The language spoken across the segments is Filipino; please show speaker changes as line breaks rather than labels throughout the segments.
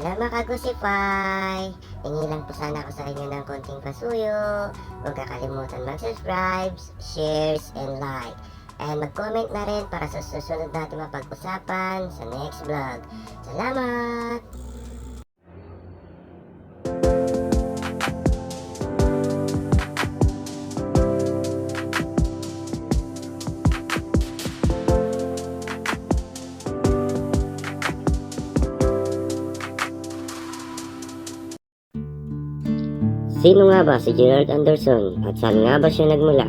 Hello mga kagusify! Hingi lang po sana ako sa inyo ng konting pasuyo. Huwag kakalimutan mag-subscribe, shares, and like. And mag-comment na rin para sa susunod natin mapag-usapan sa next vlog. Salamat! Sino nga ba si Gerald Anderson at saan nga ba siya nagmula?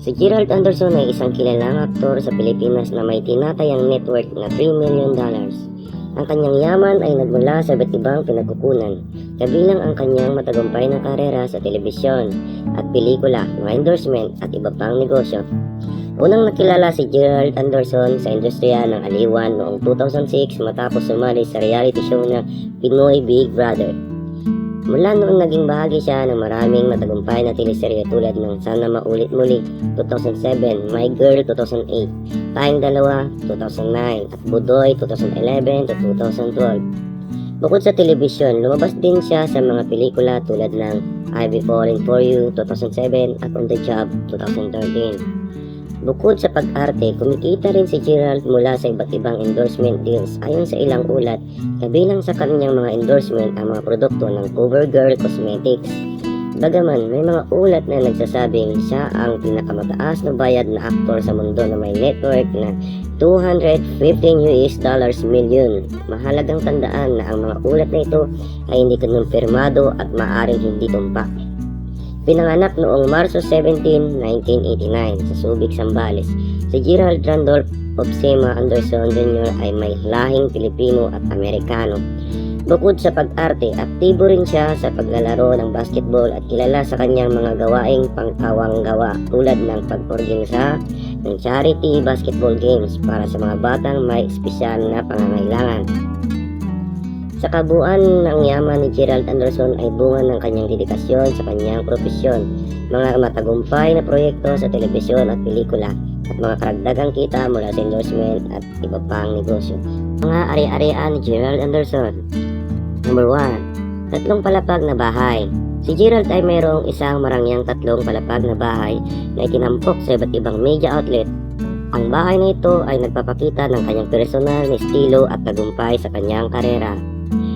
Si Gerald Anderson ay isang kilalang aktor sa Pilipinas na may tinatayang net worth na $3 million. Ang kanyang yaman ay nagmula sa iba't ibang pinagkukunan, kabilang ang kanyang matagumpay na karera sa telebisyon at pelikula, mga endorsement at iba pang negosyo. Unang nakilala si Gerald Anderson sa industriya ng aliwan noong 2006 matapos sumali sa reality show na Pinoy Big Brother. Mula noong naging bahagi siya ng maraming matagumpay na teleserye tulad ng Sana Maulit Muli 2007, My Girl 2008, Tayong Dalawa 2009 at Budoy 2011 to 2012. Bukod sa telebisyon, lumabas din siya sa mga pelikula tulad ng I'll Be Falling For You 2007 at On The Job 2013. Bukod sa pag-arte, kumikita rin si Gerald mula sa iba't ibang endorsement deals. Ayon sa ilang ulat, kabilang sa kanyang mga endorsement ang mga produkto ng CoverGirl Cosmetics. Bagaman may mga ulat na nagsasabing siya ang pinakamataas na bayad na aktor sa mundo na may network na $215 million. Mahalagang tandaan na ang mga ulat na ito ay hindi kumpirmado at maaaring hindi tumpak. Pinanganak noong Marso 17, 1989 sa Subic, Zambales, si Gerald Randolph Opsema Anderson Jr. ay may lahing Pilipino at Amerikano. Bukod sa pag-arte, aktibo rin siya sa paglalaro ng basketball at kilala sa kanyang mga gawaing pangkawanggawa tulad ng pag-organisa ng charity basketball games para sa mga batang may espesyal na pangangailangan. Sa kabuuan ng yaman ni Gerald Anderson ay bunga ng kanyang dedikasyon sa kanyang profesyon, mga matagumpay na proyekto sa telebisyon at pelikula, at mga karagdagang kita mula sa endorsement at iba pang negosyo. Mga ari-arian ni Gerald Anderson. Number 1. Tatlong palapag na bahay. Si Gerald ay mayroong isang marangyang tatlong palapag na bahay na itinampok sa iba't ibang media outlet. Ang bahay na ito ay nagpapakita ng kanyang personal na estilo at tagumpay sa kanyang karera.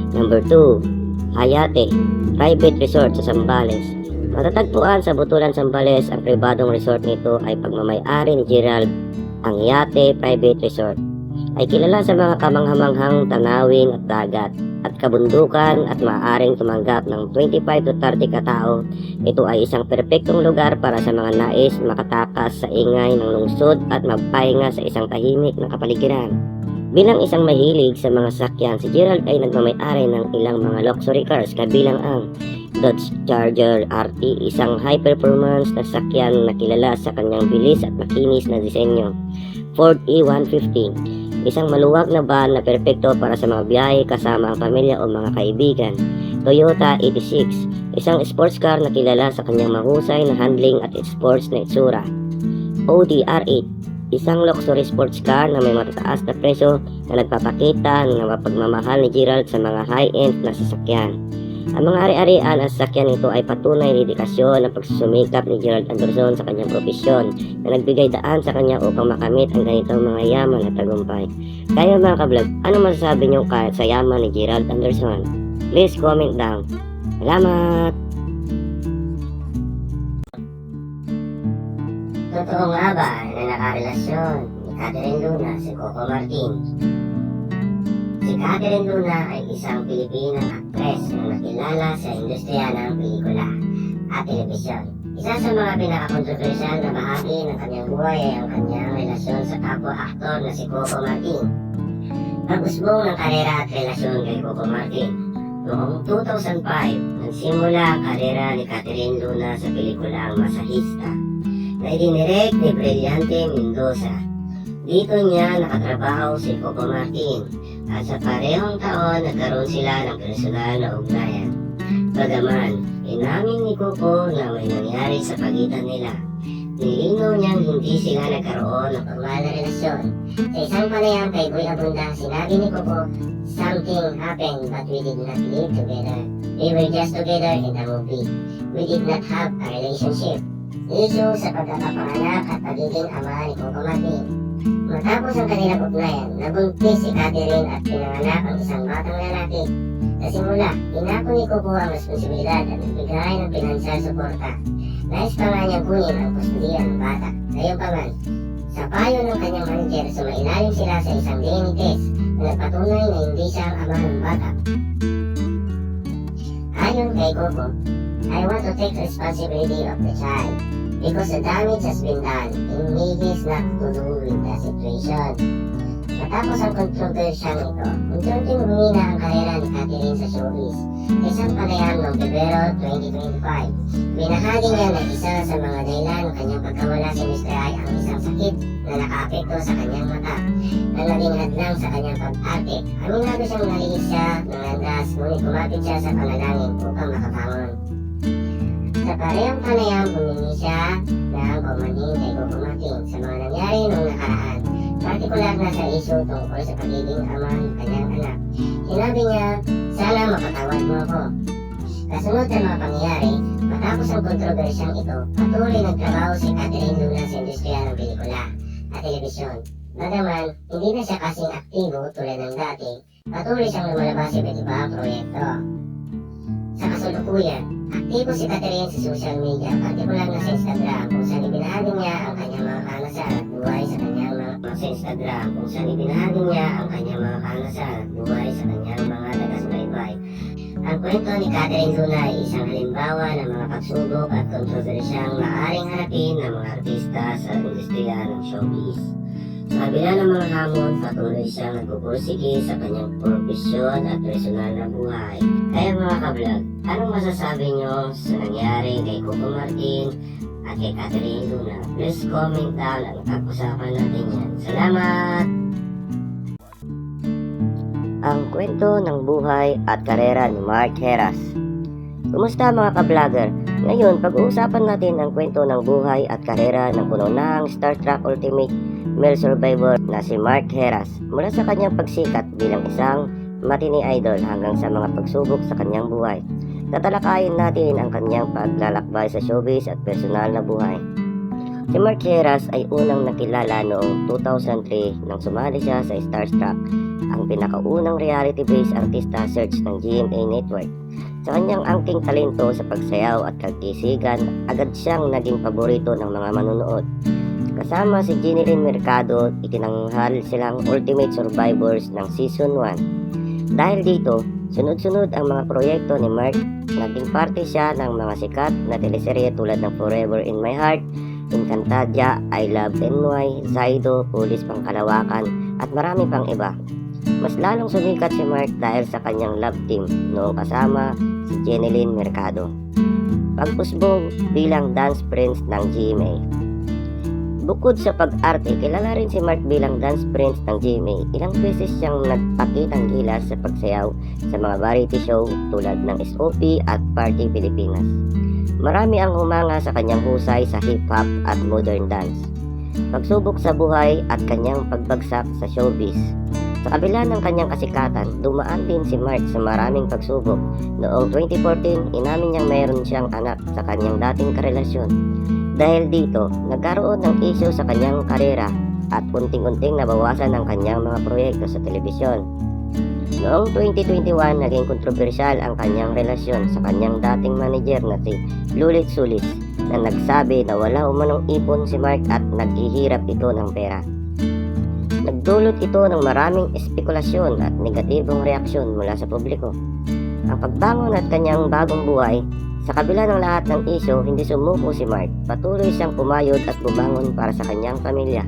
Number 2. Hayate, private resort sa Zambales. Matatagpuan sa Butulan, Zambales, ang pribadong resort nito ay pagmamay-ari ni Gerald. Ang Yate Private Resort ay kilala sa mga kamanghamanghang tanawin at dagat at kabundukan at maaaring tumanggap ng 25 to 30 katao. Ito ay isang perpektong lugar para sa mga nais makatakas sa ingay ng lungsod at magpahinga sa isang tahimik na kapaligiran. Bilang isang mahilig sa mga sasakyan, si Gerald ay nagmamay-ari ng ilang mga luxury cars kabilang ang Dodge Charger RT, isang high-performance na sasakyan na kilala sa kanyang bilis at makinis na disenyo. Ford E150, isang maluwag na van na perpekto para sa mga biyahe kasama ang pamilya o mga kaibigan. Toyota 86, isang sports car na kilala sa kanyang mahusay na handling at sports na itsura. Audi R8, isang luxury sports car na may matataas na presyo na nagpapakita ng pagmamahal ni Gerald sa mga high-end na sasakyan. Ang mga ari-arian na sasakyan nito ay patunay na dedikasyon ng pagsusumikap ni Gerald Anderson sa kanyang profesyon na nagbigay daan sa kanya upang makamit ang ganitong mga yaman at tagumpay. Kaya mga kablog, ano masasabi niyo kahit sa yaman ni Gerald Anderson? Please comment down. Salamat! Totoo nga ba na nakarelasyon ni Catherine Luna si Coco Martin? Si Catherine Luna ay isang Pilipinang aktres na nakilala sa industriya ng pelikula at telebisyon. Isa sa mga pinakakontrobersyal na bahagi ng kanyang buhay ay ang kanyang relasyon sa kapwa-aktor na si Coco Martin. Pag-usbong ng karera at relasyon kay Coco Martin. Noong 2005, nagsimula ang karera ni Catherine Luna sa pelikulang Masahista na idinirect ni Brillante Mendoza. Dito niya nakatrabaho si Coco Martin at sa parehong taon nagkaroon sila ng personal na ugnayan. Bagaman, inamin ni Coco na may nangyari sa pagitan nila. Nilinaw niyang hindi sila nagkaroon ng formal na relasyon. Sa isang panayam kay Boy Abunda, sinabi ni Coco, "Something happened but we did not live together. We were just together in the movie. We did not have a relationship." Issue sa pagkakapanganak at pagiging ama ni Coco Martin. Matapos ang kanilang ugnayan, nabuntis si Catherine at pinanganak ang isang batang lalaki. Sa simula, inako ni Coco ang responsibilidad at nagbigay ng pinansyal suporta. Nais pa nga niyang kunin ang kustudiya ng bata. Gayunpaman, sa payo ng kanyang manager, sumailalim sila sa isang DNA test na nagpatunay na hindi siya ang ama ng bata. Ayon kay Coco, "I want to take responsibility of the child because the damage has been done and he is not to do with the situation." Matapos ang kontrobersyang ito, unti-unting humina ang karera ni Catherine sa showbiz. Sa isang panayam noong Pebrero 2025, binahagi niya na isa sa mga dahilan ng kanyang pagkawala si Mr. I ang isang sakit na nakaapekto sa kanyang mata na naging hadlang sa kanyang pag-arte. Aminado siyang nalihis siya ng landas, ngunit kumapit siya sa panalangin upang makabangon. Sa parehong panayam, humingi siya ng paumanhin kay Coco Martin sa mga nangyari noong nakaraan, partikular na sa isyu tungkol sa pagiging ama ng kanyang anak. Sinabi niya, "Sana mapatawad mo ako." Kasunod ng mga pangyayari, matapos ang kontrobersyang ito, patuloy nagtrabaho si Catherine Luna sa industriya ng pelikula at telebisyon. Bagaman, hindi na siya kasing aktibo tulad ng dati, patuloy siyang lumalabas sa iba't ibang proyekto. Sa kasalukuyan, aktibo si Catherine sa social media, partikular na sa Instagram, kung saan ibinahagi niya ang kanyang mga karanasan at buhay sa kanyang mga taga-subaybay. Ang kwento ni Catherine Luna ay isang halimbawa ng mga pagsubok at kontrobersyang maaaring harapin ng mga artista sa industriya ng showbiz. Sa kabila ng mga hamon, patuloy siyang nagpupursige sa kanyang profesyon at personal na buhay. Kaya mga ka-vlog, anong masasabi nyo sa nangyari kay Coco Martin at kay Catherine Luna? Please comment down at pag-usapan natin yan. Salamat! Ang kwento ng buhay at karera ni Mark Heras. Kumusta mga ka-vlogger? Ngayon, pag-uusapan natin ang kwento ng buhay at karera ng pununahang Star Trek Ultimate male survivor na si Mark Heras, mula sa kanyang pagsikat bilang isang matinee idol hanggang sa mga pagsubok sa kanyang buhay. Tatalakayin natin ang kanyang paglalakbay sa showbiz at personal na buhay. Si Mark Heras ay unang nakilala noong 2003 nang sumali siya sa Starstruck, ang pinakaunang reality-based artista search ng GMA Network. Sa kanyang angking talento sa pagsayaw at kagkisigan, agad siyang naging paborito ng mga manunood. Kasama si Jeneline Mercado, itinanghal silang Ultimate Survivors ng Season 1. Dahil dito, sunod-sunod ang mga proyekto ni Mark. Naging parte siya ng mga sikat na teleserye tulad ng Forever in My Heart, Encantadia, I Love NY, Zaido, Pulis Pangkalawakan, at marami pang iba. Mas lalong sumikat si Mark dahil sa kanyang love team noong kasama si Jeneline Mercado. Pagpusbong bilang dance prince ng GMA. Bukod sa pag-arte, kilala rin si Mark bilang dance prince ng GMA. Ilang beses siyang nagpakitang gilas sa pagsayaw sa mga variety show tulad ng SOP at Party Pilipinas. Marami ang humanga sa kanyang husay sa hip-hop at modern dance. Pagsubok sa buhay at kanyang pagbagsak sa showbiz. Sa kabila ng kanyang kasikatan, dumaan din si Mark sa maraming pagsubok. Noong 2014, inamin niyang mayroon siyang anak sa kanyang dating karelasyon. Dahil dito, nagkaroon ng issue sa kanyang karera at unting-unting nabawasan ang kanyang mga proyekto sa telebisyon. Noong 2021, naging kontrobersyal ang kanyang relasyon sa kanyang dating manager na si Lulit Sulis, na nagsabi na wala umanong ipon si Mark at naghihirap ito ng pera. Nagdulot ito ng maraming espekulasyon at negatibong reaksyon mula sa publiko. Ang pagbangon at kanyang bagong buhay. Sa kabila ng lahat ng isyo, hindi sumuko si Mark. Patuloy siyang pumayod at bumangon para sa kanyang pamilya.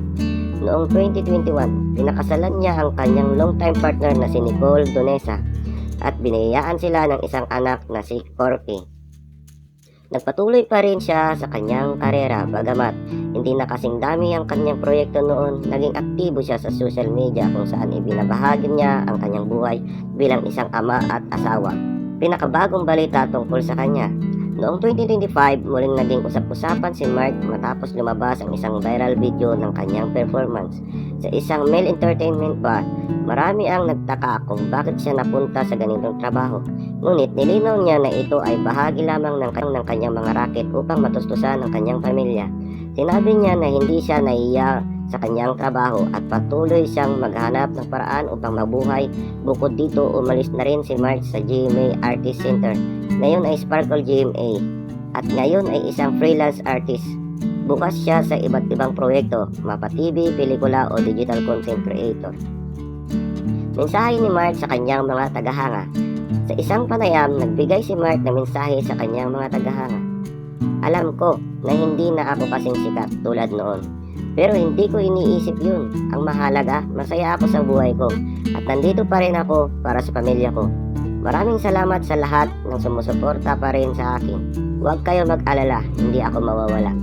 Noong 2021, pinakasalan niya ang kanyang longtime partner na si Nicole Donesa at biniyayaan sila ng isang anak na si Corky. Nagpatuloy pa rin siya sa kanyang karera, bagamat hindi na kasing dami ang kanyang proyekto noon. Naging aktibo siya sa social media kung saan ibinabahagi niya ang kanyang buhay bilang isang ama at asawa. Pinakabagong balita tungkol sa kanya. Noong 2025, muling naging usap-usapan si Mark matapos lumabas ang isang viral video ng kanyang performance sa isang male entertainment bar. Marami ang nagtaka kung bakit siya napunta sa ganitong trabaho. Ngunit nilinaw niya na ito ay bahagi lamang ng kanyang mga racket upang matustusan ang kanyang pamilya. Sinabi niya na hindi siya nahiya sa kanyang trabaho at patuloy siyang maghanap ng paraan upang mabuhay. Bukod dito, umalis na rin si Mark sa GMA Artist Center. Ngayon ay Sparkle GMA at ngayon ay isang freelance artist. Bukas siya sa iba't ibang proyekto, mapa TV, pelikula o digital content creator. Mensahe ni Mark sa kanyang mga tagahanga. Sa isang panayam, nagbigay si Mark ng mensahe sa kanyang mga tagahanga. Alam ko na hindi na ako kasing sikat tulad noon. Pero hindi ko iniisip yun. Ang mahalaga, masaya ako sa buhay ko at nandito pa rin ako para sa pamilya ko. Maraming salamat sa lahat ng sumusuporta pa rin sa akin. Huwag kayo mag-alala, hindi ako mawawala.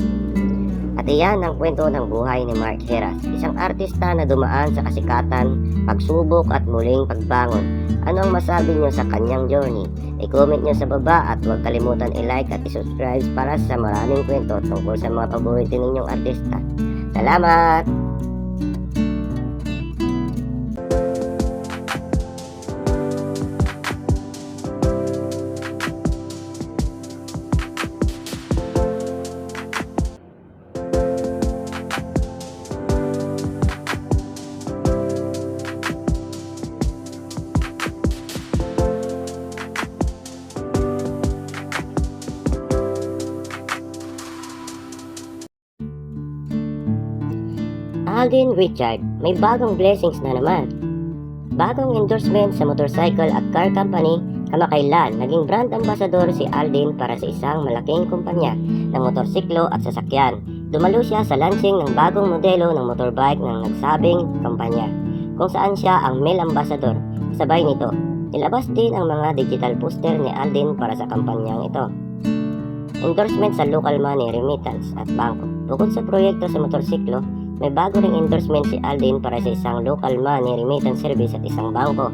At iyan ang kwento ng buhay ni Mark Heras, isang artista na dumaan sa kasikatan, pagsubok at muling pagbangon. Ano ang masabi nyo sa kanyang journey? I-comment nyo sa baba at huwag kalimutan i-like at i-subscribe para sa maraming kwento tungkol sa mga paborito ninyong artista. Salamat! Alden Richard, may bagong blessings na naman. Bagong endorsement sa motorcycle at car company. Kamakailan, naging brand ambassador si Alden para sa isang malaking kumpanya ng motorsiklo at sasakyan. Dumalo siya sa launching ng bagong modelo ng motorbike ng nagsabing kumpanya, kung saan siya ang male ambassador. Sabay nito, nilabas din ang mga digital poster ni Alden para sa kampanyang ito. Endorsement sa local money remittance at bangko. Bukod sa proyekto sa motorsiklo, may bago ring endorsement si Alden para sa isang local money remittance service at isang bangko.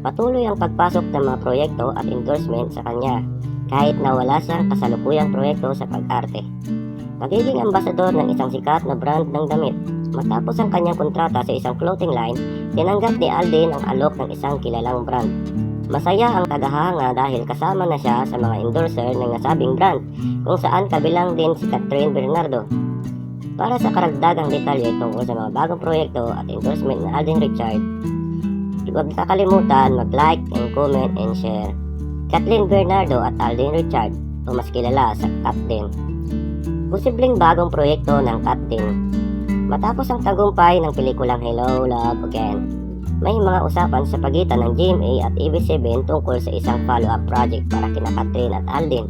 Patuloy ang pagpasok ng mga proyekto at endorsement sa kanya, kahit na wala siyang kasalukuyang proyekto sa pag-arte. Magiging ambasador ng isang sikat na brand ng damit. Matapos ang kanyang kontrata sa isang clothing line, tinanggap ni Alden ang alok ng isang kilalang brand. Masaya ang tagahanga dahil kasama na siya sa mga endorser ng nasabing brand, kung saan kabilang din si Catherine Bernardo. Para sa karagdagang detalye tungkol sa mga bagong proyekto at endorsement ng Alden Richard, huwag kakalimutan mag-like and comment and share. Kathleen Bernardo at Alden Richard, o mas kilala sa Kathleen. Posibleng bagong proyekto ng Kathleen. Matapos ang tagumpay ng pelikulang Hello, Love Again, may mga usapan sa pagitan ng GMA at ABS-CBN tungkol sa isang follow-up project para kina Kathleen at Alden.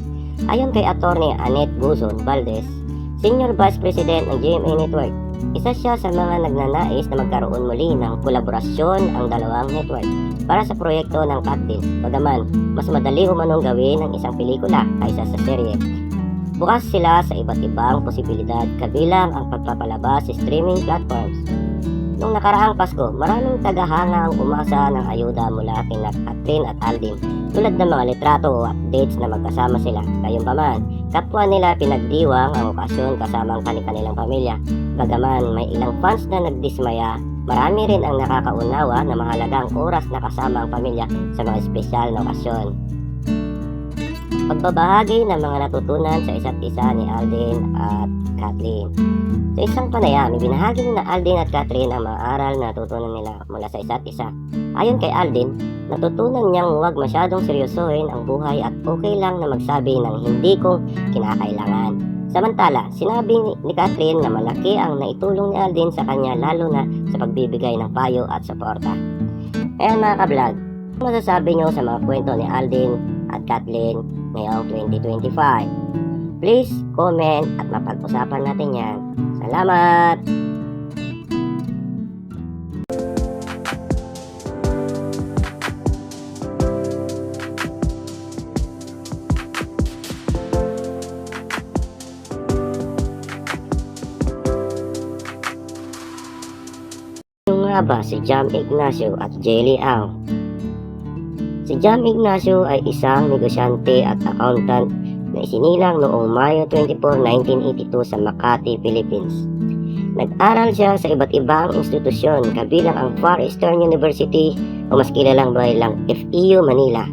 Ayon kay Attorney Annette Guzon Valdez, Senior Vice President ng GMA Network, isa siya sa mga nagnanais na magkaroon muli ng kolaborasyon ang dalawang network para sa proyekto ng Kathleen. Bagaman, mas madali umanong gawin ang isang pelikula kaysa sa serye. Bukas sila sa iba't ibang posibilidad kabilang ang pagpapalabas sa streaming platforms. Noong nakaraang Pasko, maraming tagahanga ang umasa ng ayuda mula kina Kathleen at Alden, tulad ng mga litrato o updates na magkasama sila. Gayunpaman, kapwa nila pinagdiwang ang okasyon kasama ang kanilang pamilya. Bagaman may ilang fans na nagdismaya, marami rin ang nakakaunawa na mahalagang oras na kasama ang pamilya sa mga espesyal na okasyon. Pagbabahagi ng mga natutunan sa isa't isa ni Alden at Kathleen. Sa isang panayam, ibinahagi ni na Alden at Kathleen ang mga aral na natutunan nila mula sa isa't isa. Ayon kay Alden, natutunan niyang huwag masyadong seryosohin ang buhay at okay lang na magsabi ng hindi kung kinakailangan. Samantala, sinabi ni Kathleen na malaki ang naitulong ni Alden sa kanya lalo na sa pagbibigay ng payo at suporta. Ayan mga ka-vlog, ano masasabi nyo sa mga kwento ni Alden at Kathleen ngayong 2025? Please comment at mapag-usapan natin yan. Salamat! Sino nga ba si Jam Ignacio at Jelly Ang? Si Jam Ignacio ay isang negosyante at accountant na isinilang noong Mayo 24, 1982 sa Makati, Philippines. Nag-aral siya sa iba't ibang institusyon kabilang ang Far Eastern University o mas kilalang bilang FEU Manila,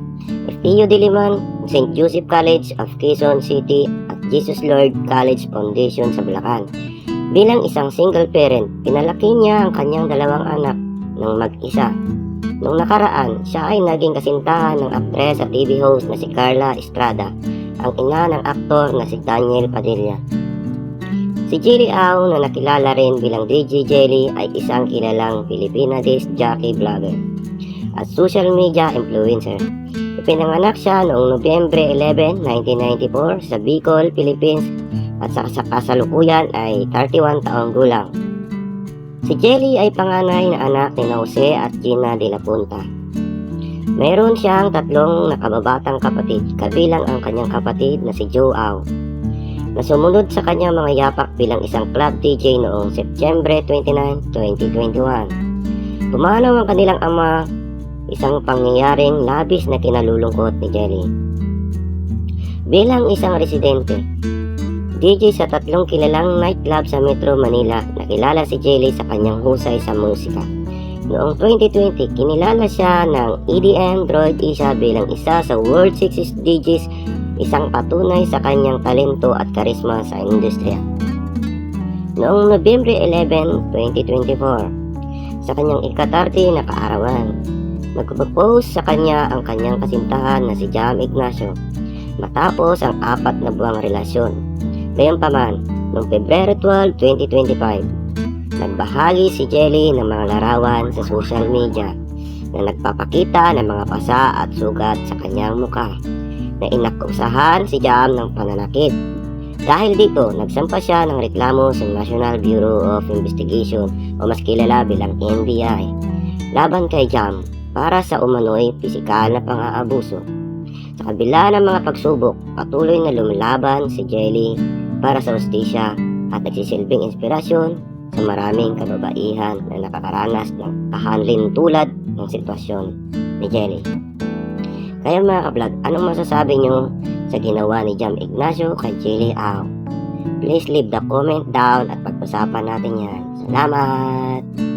FEU Diliman, St. Joseph College of Quezon City at Jesus Lord College Foundation sa Bulacan. Bilang isang single parent, pinalaki niya ang kanyang dalawang anak ng mag-isa. Noong nakaraan, siya ay naging kasintahan ng aktres at TV host na si Carla Estrada, ang ina ng aktor na si Daniel Padilla. Si Jelly Au na nakilala rin bilang DJ Jelly ay isang kilalang Filipina disc jockey vlogger at social media influencer. Ipinanganak siya noong Nobyembre 11, 1994 sa Bicol, Philippines at sa kasalukuyan ay 31 taong gulang. Si Jelly ay panganay na anak ni Jose at Gina de la Punta. Mayroon siyang 3 nakababatang kapatid kabilang ang kanyang kapatid na si Joe Au, na sumunod sa kanyang mga yapak bilang isang club DJ noong Setyembre 29, 2021. Pumanaw ang kanilang ama, isang pangyayaring labis na kinalulungkot ni Jelly. Bilang isang residente, DJ sa 3 kilalang nightclub sa Metro Manila, nakilala si Jelly sa kanyang husay sa musika. Noong 2020, kinilala siya ng EDM Droid Isa bilang isa sa World 60 DJs, isang patunay sa kanyang talento at karisma sa industriya. Noong Nobyembre 11, 2024, sa kanyang ika-30 na kaarawan, nagpo-propose sa kanya ang kanyang kasintahan na si Jam Ignacio matapos ang 4 na buwang relasyon. Gayunpaman, noong Pebrero 12, 2025, nagbahagi si Jelly ng mga larawan sa social media na nagpapakita ng mga pasa at sugat sa kanyang mukha na inakusahan si Jam ng pananakit. Dahil dito, nagsampa siya ng reklamo sa National Bureau of Investigation o mas kilala bilang NBI laban kay Jam para sa umano'y pisikal na pang-aabuso. Sa kabila ng mga pagsubok, patuloy na lumalaban si Jelly para sa hustisya at nagsisilbing inspirasyon sa maraming kababaihan na nakakaranas ng kahanlin tulad ng sitwasyon ni Jelly. Kaya mga ka-vlog, anong masasabi nyo sa ginawa ni Jam Ignacio kay Jelly Au? Please leave the comment down at pag-usapan natin yan. Salamat!